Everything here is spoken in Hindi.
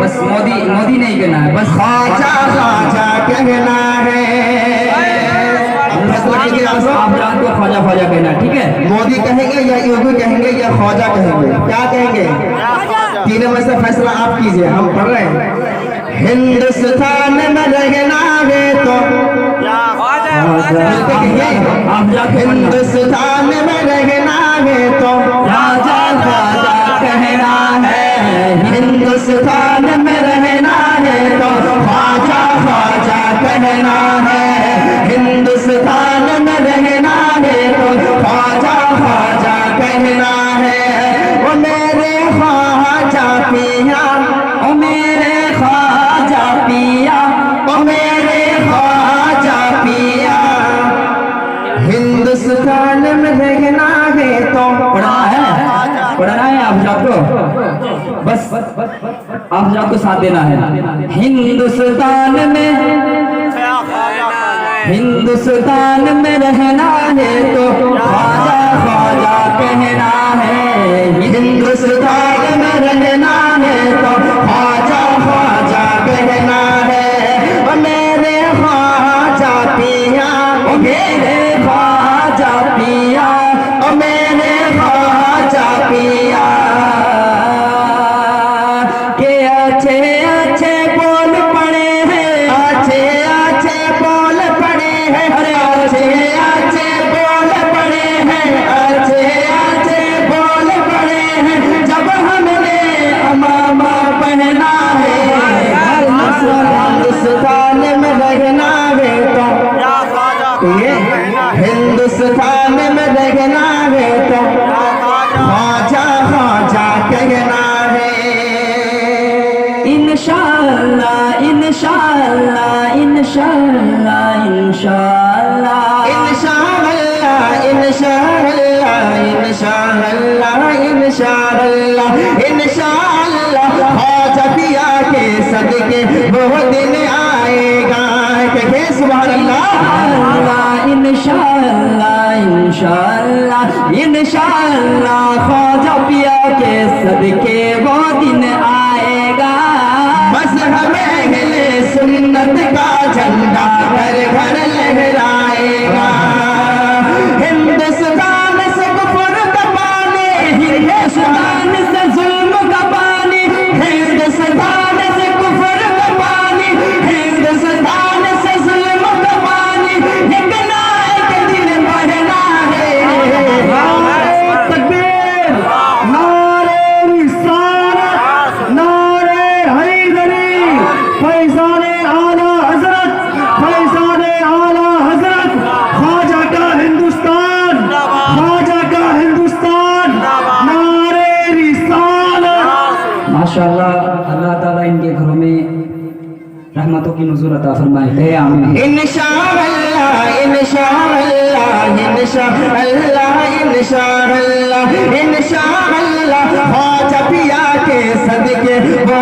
बस मोदी मोदी नहीं कहना है, बस ख्वाजा ख्वाजा कहना है। आप जान को ख्वाजा ख्वाजा कहना है, ठीक है। मोदी कहेंगे या योगी कहेंगे या ख्वाजा कहेंगे, क्या कहेंगे? तीनों में से फैसला आप कीजिए, हम पढ़ रहे हैं। हिंदुस्तान में रहना है तो आप जाके हिंदुस्तान में रहना है तो ख्वाजा ख्वाजा कहना है, हिंदुस्तान में रहना है तो ख्वाजा ख्वाजा कहना है। हिंदुस्तान में रहना है तो ख्वाजा ख्वाजा कहना है। वो मेरे ख्वाजा पिया, ओ मेरे ख्वाजा पिया, वो मेरे ख्वाजा पिया। हिंदुस्तान में रहना है तो पढ़ना है आप जाको, बस आप जाको साथ देना है। हिंदुस्तान में रहना है तो ख्वाजा ख्वाजा कहना है। हिंदुस्तान में रहना है तो ख्वाजा ख्वाजा कहना है। वो मेरे ख्वाजा पिया, ओ मेरे ख्वाजा पिया, वो मेरे ख्वाजा पिया। के अच्छे अच्छे बोल पड़े हैं, अच्छे अच्छे बोल पड़े हैं, अच्छे अच्छे बोल पड़े हैं, अच्छे अच्छे बोल पड़े हैं। जब हमने अमामा पहना है। हिंदुस्तान में रहना है तो ये हिंदुस्तान में रहना है तो ख्वाजा ख्वाजा कहना है। इंशाअल्लाह इंशाअल्लाह इंशाअल्लाह इंशाअल्लाह इंशाअल्लाह इंशाअल्लाह इंशाअल्लाह इंशाअल्लाह इंशाअल्लाह ख्वाजा पिया के सदके वो दिन आएगा। कहे सुभान अल्लाह। इंशाअल्लाह इंशाअल्लाह इंशाअल्लाह ख्वाजा पिया के सदके वो दिन आएगा। मज़हब अहले सुन्नत का झंडा घर घर लहराएगा। हिंदुस्तान से कुफ्र का पानी, हिंदुस्तान से जुल्म का पानी, हिंदुस्तान से कुफ्र का पानी, हिंदुस्तान से जुल्म का पानी निकला एक दिन बहना है। तकबीर, नारे रिसालत, नारे हैदरी, फैज़ाने आला हज़रत, फैज़ाने आला हज़रत, ख्वाजा का हिंदुस्तान, ख्वाजा का हिंदुस्तान, नारे रिसालत। माशाअल्लाह, अल्लाह ताला इनके घरों में रहमतों की नुज़ूल अता फरमाए। है आमीन। इंशाअल्लाह इंशाअल्लाह इंशाअल्लाह इंशाअल्लाह इंशाअल्लाह ख्वाजा पिया के सदके वो